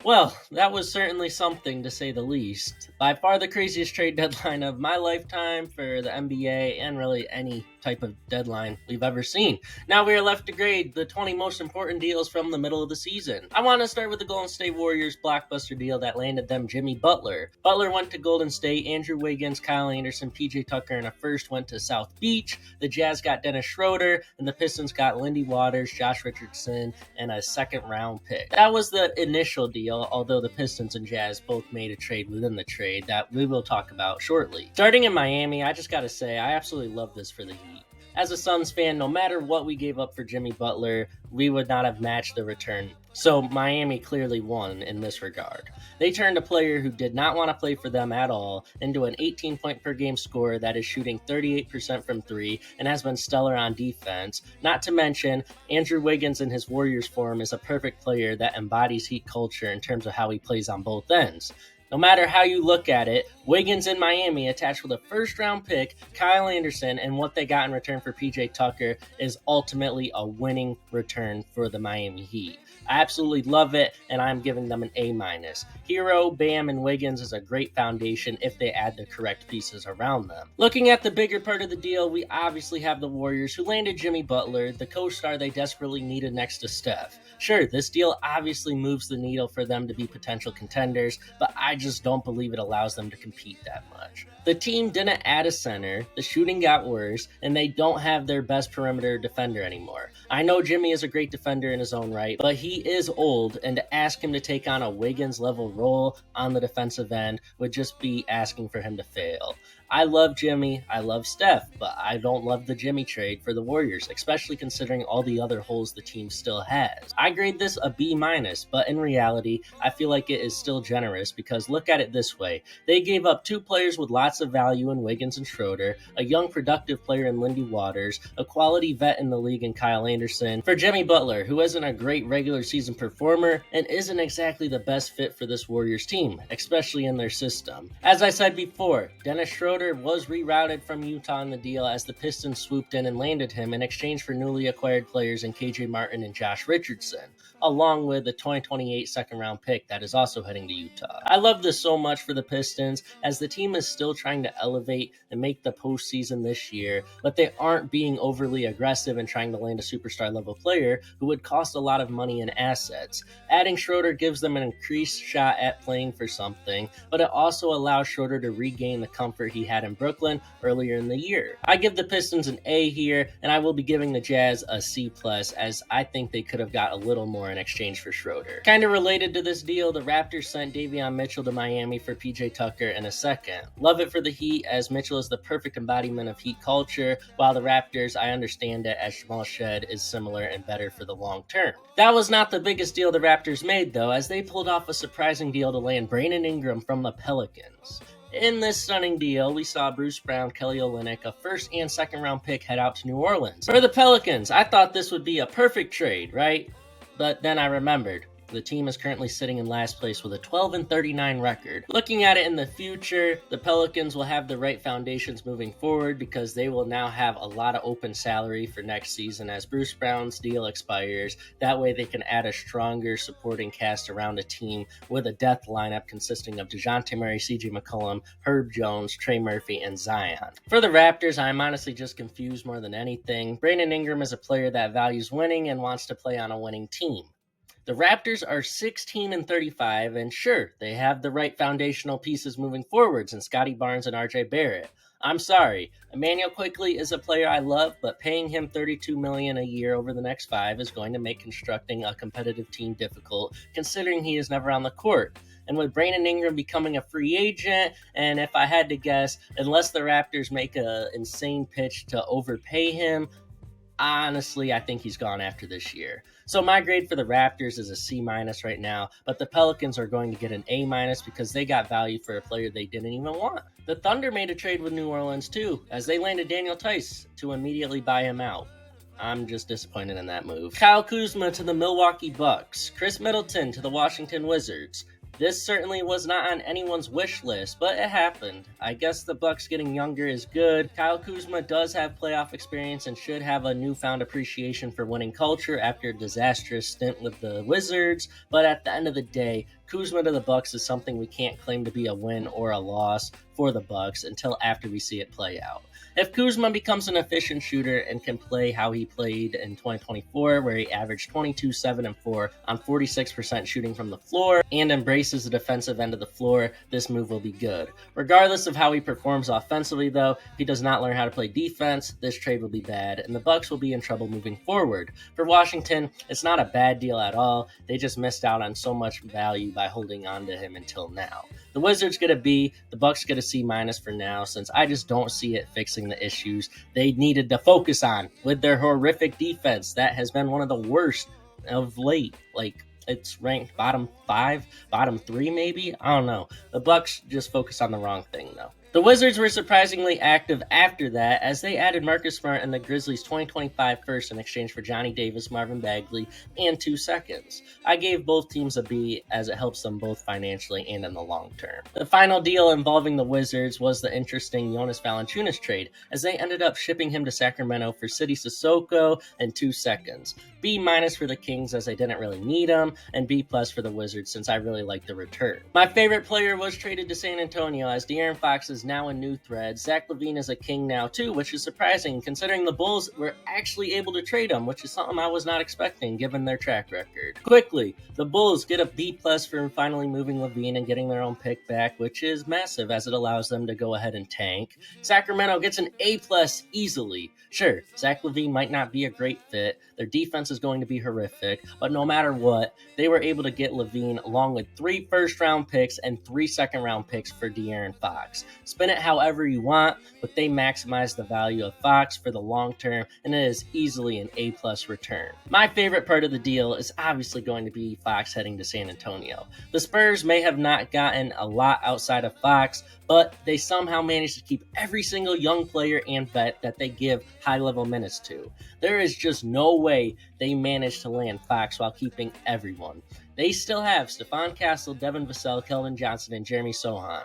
Well, that was certainly something to say the least. By far the craziest trade deadline of my lifetime for the NBA and really any type of deadline we've ever seen. Now we are left to grade the 20 most important deals from the middle of the season. I want to start with the Golden State Warriors blockbuster deal that landed them Jimmy Butler. Butler went to Golden State, Andrew Wiggins, Kyle Anderson, PJ Tucker, and a first went to South Beach. The Jazz got Dennis Schroeder, and the Pistons got Lindy Waters, Josh Richardson, and a second round pick. That was the initial deal, although the Pistons and Jazz both made a trade within the trade that we will talk about shortly. Starting in Miami, I just gotta say, I absolutely love this for the Heat. As a Suns fan, no matter what we gave up for Jimmy Butler, we would not have matched the return. So Miami clearly won in this regard. They turned a player who did not want to play for them at all into an 18-point per game scorer that is shooting 38% from three and has been stellar on defense. Not to mention, Andrew Wiggins in his Warriors form is a perfect player that embodies Heat culture in terms of how he plays on both ends. No matter how you look at it, Wiggins in Miami attached with a first-round pick, Kyle Anderson, and what they got in return for PJ Tucker is ultimately a winning return for the Miami Heat. I absolutely love it, and I'm giving them an A-. Hero, Bam, and Wiggins is a great foundation if they add the correct pieces around them. Looking at the bigger part of the deal, we obviously have the Warriors, who landed Jimmy Butler, the co-star they desperately needed next to Steph. Sure, this deal obviously moves the needle for them to be potential contenders, but I just don't believe it allows them to compete that much. The team didn't add a center, the shooting got worse, and they don't have their best perimeter defender anymore. I know Jimmy is a great defender in his own right, but he is old, and to ask him to take on a Wiggins-level role on the defensive end would just be asking for him to fail. I love Jimmy, I love Steph, but I don't love the Jimmy trade for the Warriors, especially considering all the other holes the team still has. I grade this a B-, but in reality, I feel like it is still generous because look at it this way. They gave up two players with lots of value in Wiggins and Schroeder, a young productive player in Lindy Waters, a quality vet in the league in Kyle Anderson, for Jimmy Butler, who isn't a great regular season performer and isn't exactly the best fit for this Warriors team, especially in their system. As I said before, Dennis Schroeder was rerouted from Utah in the deal as the Pistons swooped in and landed him in exchange for newly acquired players in KJ Martin and Josh Richardson, along with the 2028 second-round pick that is also heading to Utah. I love this so much for the Pistons, as the team is still trying to elevate and make the postseason this year, but they aren't being overly aggressive and trying to land a superstar-level player who would cost a lot of money and assets. Adding Schroeder gives them an increased shot at playing for something, but it also allows Schroeder to regain the comfort he had in Brooklyn earlier in the year. I give the Pistons an A here, and I will be giving the Jazz a C+, as I think they could have got a little more in exchange for Schroeder. Kind of related to this deal, the Raptors sent Davion Mitchell to Miami for PJ Tucker and a second. Love it for the Heat, as Mitchell is the perfect embodiment of Heat culture, while the Raptors, I understand it, as Jamal Shed is similar and better for the long term. That was not the biggest deal the Raptors made, though, as they pulled off a surprising deal to land Brandon Ingram from the Pelicans. In this stunning deal, we saw Bruce Brown, Kelly Olynyk, a first and second round pick, head out to New Orleans. For the Pelicans, I thought this would be a perfect trade, right? But then I remembered. The team is currently sitting in last place with a 12-39 record. Looking at it in the future, the Pelicans will have the right foundations moving forward because they will now have a lot of open salary for next season as Bruce Brown's deal expires. That way they can add a stronger supporting cast around a team with a depth lineup consisting of DeJounte Murray, CJ McCollum, Herb Jones, Trey Murphy, and Zion. For the Raptors, I'm honestly just confused more than anything. Brandon Ingram is a player that values winning and wants to play on a winning team. The Raptors are 16-35, and sure, they have the right foundational pieces moving forwards in Scotty Barnes and RJ Barrett. I'm sorry, Emmanuel Quickley is a player I love, but paying him $32 million a year over the next 5 is going to make constructing a competitive team difficult, considering he is never on the court. And with Brandon Ingram becoming a free agent, and if I had to guess, unless the Raptors make an insane pitch to overpay him, honestly, I think he's gone after this year. So my grade for the Raptors is a C- right now, but the Pelicans are going to get an A- because they got value for a player they didn't even want. The Thunder made a trade with New Orleans too, as they landed Daniel Tice to immediately buy him out. I'm just disappointed in that move. Kyle Kuzma to the Milwaukee Bucks. Chris Middleton to the Washington Wizards. This certainly was not on anyone's wish list, but it happened. I guess the Bucks getting younger is good. Kyle Kuzma does have playoff experience and should have a newfound appreciation for winning culture after a disastrous stint with the Wizards, but at the end of the day, Kuzma to the Bucks is something we can't claim to be a win or a loss for the Bucks until after we see it play out. If Kuzma becomes an efficient shooter and can play how he played in 2024, where he averaged 22, 7, and 4 on 46% shooting from the floor and embraces the defensive end of the floor, this move will be good. Regardless of how he performs offensively, though, if he does not learn how to play defense, this trade will be bad, and the Bucks will be in trouble moving forward. For Washington, it's not a bad deal at all. They just missed out on so much value by holding on to him until now. The Wizards get a B, the Bucks get a C- for now, since I just don't see it fixing the issues they needed to focus on with their horrific defense that has been one of the worst of late. It's ranked bottom 5, bottom 3 maybe? I don't know. The Bucks just focus on the wrong thing though. The Wizards were surprisingly active after that, as they added Marcus Smart and the Grizzlies' 2025 first in exchange for Johnny Davis, Marvin Bagley, and 2 seconds. I gave both teams a B, as it helps them both financially and in the long term. The final deal involving the Wizards was the interesting Jonas Valanciunas trade, as they ended up shipping him to Sacramento for Sidy Cissoko and 2 seconds. B- for the Kings, as they didn't really need him, and B+ for the Wizards, since I really liked the return. My favorite player was traded to San Antonio, as De'Aaron Fox is now a new thread. Zach LaVine is a King now too, which is surprising considering the Bulls were actually able to trade him, which is something I was not expecting given their track record. Quickly, the Bulls get a B+ for finally moving LaVine and getting their own pick back, which is massive as it allows them to go ahead and tank. Sacramento gets an A+ easily. Sure, Zach LaVine might not be a great fit, their defense is going to be horrific, but no matter what, they were able to get LaVine along with 3 first-round picks and 3 second-round picks for De'Aaron Fox. Spin it however you want, but they maximize the value of Fox for the long term, and it is easily an A+ return. My favorite part of the deal is obviously going to be Fox heading to San Antonio. The Spurs may have not gotten a lot outside of Fox, but they somehow managed to keep every single young player and vet that they give high-level minutes to. There is just no way they managed to land Fox while keeping everyone. They still have Stephon Castle, Devin Vassell, Keldon Johnson, and Jeremy Sohan.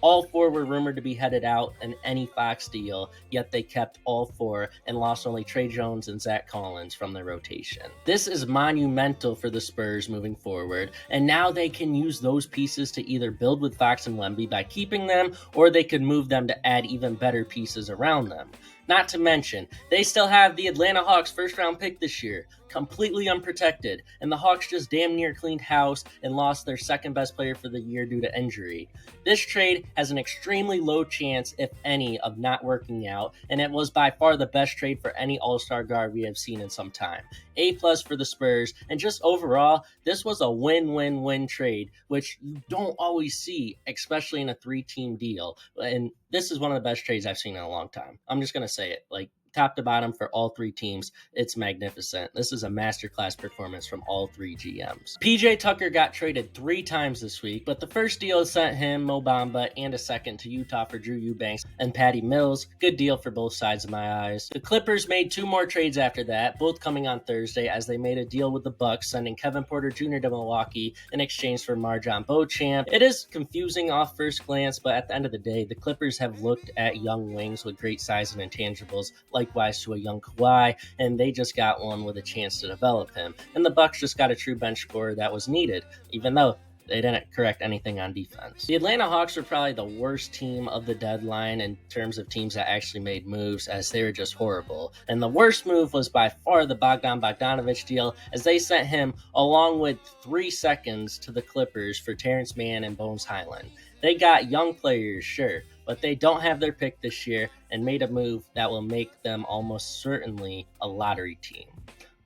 All 4 were rumored to be headed out in any Fox deal, yet they kept all 4 and lost only Trey Jones and Zach Collins from their rotation. This is monumental for the Spurs moving forward, and now they can use those pieces to either build with Fox and Wemby by keeping them, or they could move them to add even better pieces around them. Not to mention, they still have the Atlanta Hawks first-round pick this year, completely unprotected, and the Hawks just damn near cleaned house and lost their second-best player for the year due to injury. This trade has an extremely low chance, if any, of not working out, and it was by far the best trade for any All-Star guard we have seen in some time. A+ for the Spurs, and just overall, this was a win-win-win trade, which you don't always see, especially in a 3-team deal, and this is one of the best trades I've seen in a long time. I'm just going to say it. Top to bottom for all 3 teams, it's magnificent. This is a masterclass performance from all 3 GMs. PJ Tucker got traded 3 times this week, but the first deal sent him, Mo Bamba, and a second to Utah for Drew Eubanks and Patty Mills. Good deal for both sides of my eyes. The Clippers made 2 more trades after that, both coming on Thursday, as they made a deal with the Bucks, sending Kevin Porter Jr. to Milwaukee in exchange for Marjon Beauchamp. It is confusing off first glance, but at the end of the day, the Clippers have looked at young wings with great size and intangibles, likewise to a young Kawhi, and they just got one with a chance to develop him. And the Bucks just got a true bench scorer that was needed, even though they didn't correct anything on defense. The Atlanta Hawks were probably the worst team of the deadline in terms of teams that actually made moves, as they were just horrible. And the worst move was by far the Bogdan Bogdanović deal, as they sent him along with 3 seconds to the Clippers for Terrence Mann and Bones Highland. They got young players, sure, but they don't have their pick this year and made a move that will make them almost certainly a lottery team.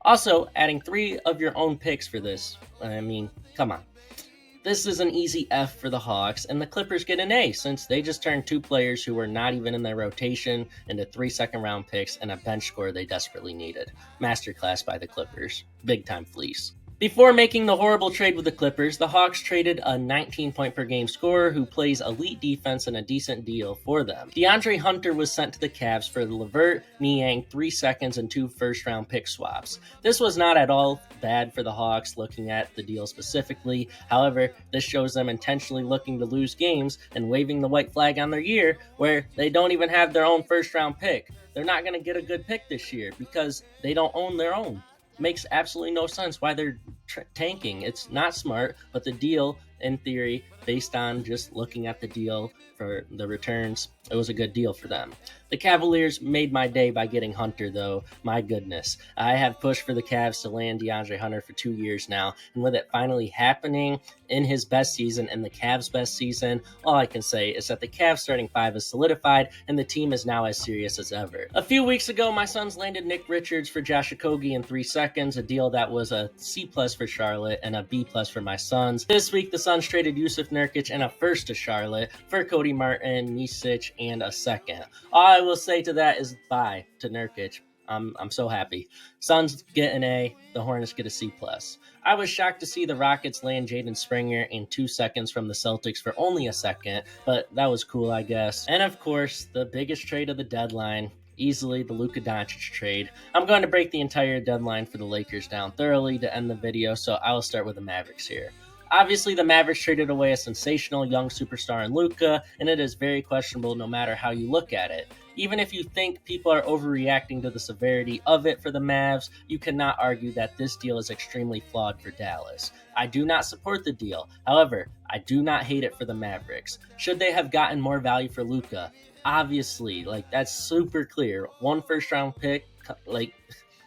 Also, adding 3 of your own picks for this, come on. This is an easy F for the Hawks, and the Clippers get an A, since they just turned 2 players who were not even in their rotation into 3 second-round picks and a bench score they desperately needed. Masterclass by the Clippers. Big-time fleece. Before making the horrible trade with the Clippers, the Hawks traded a 19-point-per-game scorer who plays elite defense and a decent deal for them. DeAndre Hunter was sent to the Cavs for the LeVert, Niang, 3 seconds, and 2 first-round pick swaps. This was not at all bad for the Hawks looking at the deal specifically. However, this shows them intentionally looking to lose games and waving the white flag on their year, where they don't even have their own first-round pick. They're not going to get a good pick this year because they don't own their own. Makes absolutely no sense why they're tanking. It's not smart, but the deal, in theory, based on just looking at the deal for the returns, it was a good deal for them. The Cavaliers made my day by getting Hunter, though. My goodness. I have pushed for the Cavs to land DeAndre Hunter for 2 years now, and with it finally happening in his best season and the Cavs' best season, all I can say is that the Cavs starting five is solidified, and the team is now as serious as ever. A few weeks ago, my Suns landed Nick Richards for Josh Okogie in 3 seconds, a deal that was a C+ for Charlotte and a B+ for my Suns. This week, the Suns traded Yusuf Nurkic and a first to Charlotte for Cody Martin, Micic, and a second. All I will say to that is bye to Nurkic. I'm so happy. Suns get an A, the Hornets get a C+. I was shocked to see the Rockets land Jaden Springer in 2 seconds from the Celtics for only a second, but that was cool, I guess. And of course, the biggest trade of the deadline, easily the Luka Doncic trade. I'm going to break the entire deadline for the Lakers down thoroughly to end the video, so I will start with the Mavericks here. Obviously, the Mavericks traded away a sensational young superstar in Luka, and it is very questionable no matter how you look at it. Even if you think people are overreacting to the severity of it for the Mavs, you cannot argue that this deal is extremely flawed for Dallas. I do not support the deal. However, I do not hate it for the Mavericks. Should they have gotten more value for Luka? Obviously, that's super clear. 1 first-round pick,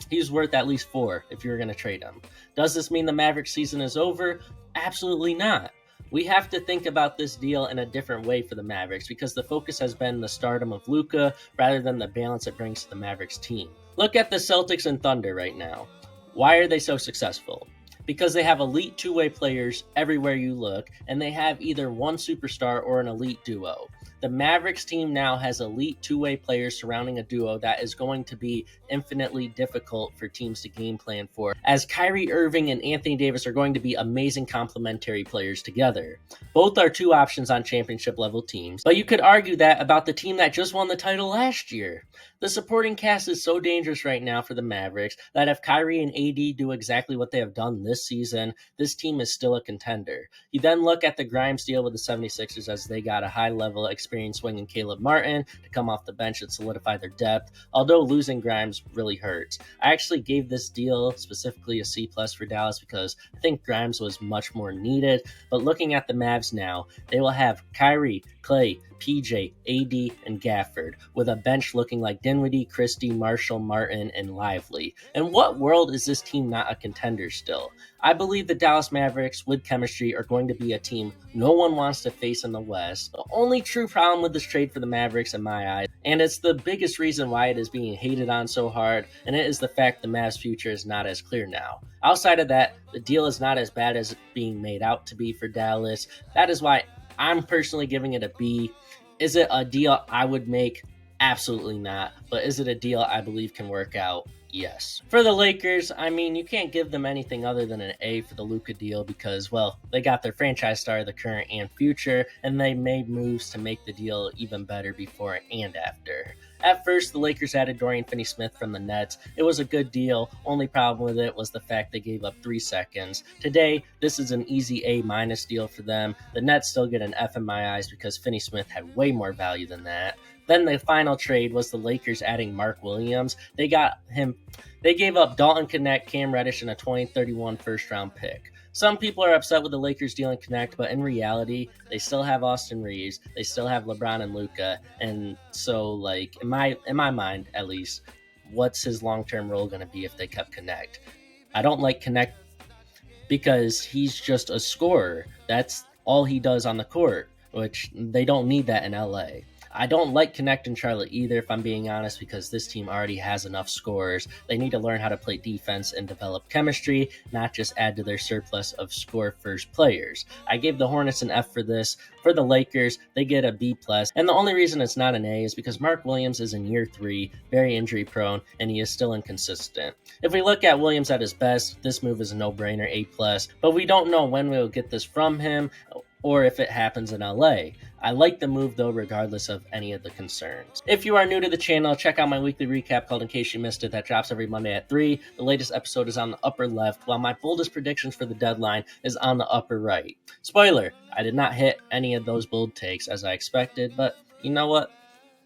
he's worth at least 4 if you were going to trade him. Does this mean the Mavericks season is over? Absolutely not. We have to think about this deal in a different way for the Mavericks because the focus has been the stardom of Luka rather than the balance it brings to the Mavericks team. Look at the Celtics and Thunder right now. Why are they so successful? Because they have elite two-way players everywhere you look, and they have either one superstar or an elite duo. The Mavericks team now has elite two-way players surrounding a duo that is going to be infinitely difficult for teams to game plan for, as Kyrie Irving and Anthony Davis are going to be amazing complementary players together. Both are 2 options on championship-level teams, but you could argue that about the team that just won the title last year. The supporting cast is so dangerous right now for the Mavericks that if Kyrie and AD do exactly what they have done this season, this team is still a contender. You then look at the Grimes deal with the 76ers as they got a high-level experience swinging Caleb Martin to come off the bench and solidify their depth, although losing Grimes really hurts. I actually gave this deal specifically a C+ for Dallas because I think Grimes was much more needed, but looking at the Mavs now, they will have Kyrie, Clay, PJ, AD, and Gafford, with a bench looking like Dinwiddie, Christie, Marshall, Martin, and Lively. In what world is this team not a contender still? I believe the Dallas Mavericks, with chemistry, are going to be a team no one wants to face in the West. The only true problem with this trade for the Mavericks in my eyes, and it's the biggest reason why it is being hated on so hard, and it is the fact the Mavs' future is not as clear now. Outside of that, the deal is not as bad as it's being made out to be for Dallas. That is why I'm personally giving it a B. Is it a deal I would make? Absolutely not. But is it a deal I believe can work out? Yes. For the Lakers, you can't give them anything other than an A for the Luka deal because, they got their franchise star, the current and future, and they made moves to make the deal even better before and after. At first, the Lakers added Dorian Finney-Smith from the Nets. It was a good deal. Only problem with it was the fact they gave up 3 seconds. Today, this is an easy A- deal for them. The Nets still get an F in my eyes because Finney-Smith had way more value than that. Then the final trade was the Lakers adding Mark Williams. They gave up Dalton Knecht, Cam Reddish, and a 2031 first-round pick. Some people are upset with the Lakers dealing Knecht, but in reality, they still have Austin Reeves, they still have LeBron and Luka, and so, in my mind, at least, what's his long-term role going to be if they kept Knecht? I don't like Knecht because he's just a scorer. That's all he does on the court, which they don't need that in LA. I don't like Knecht in Charlotte either, if I'm being honest, because this team already has enough scorers. They need to learn how to play defense and develop chemistry, not just add to their surplus of score-first players. I gave the Hornets an F for this. For the Lakers, they get a B+, and the only reason it's not an A is because Mark Williams is in year 3, very injury-prone, and he is still inconsistent. If we look at Williams at his best, this move is a no-brainer, A+, but we don't know when we'll get this from him, or if it happens in LA. I like the move though, regardless of any of the concerns. If you are new to the channel, check out my weekly recap called In Case You Missed It that drops every Monday at 3. The latest episode is on the upper left, while my boldest predictions for the deadline is on the upper right. Spoiler, I did not hit any of those bold takes as I expected, but you know what?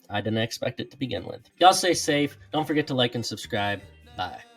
I didn't expect it to begin with. Y'all stay safe. Don't forget to like and subscribe. Bye.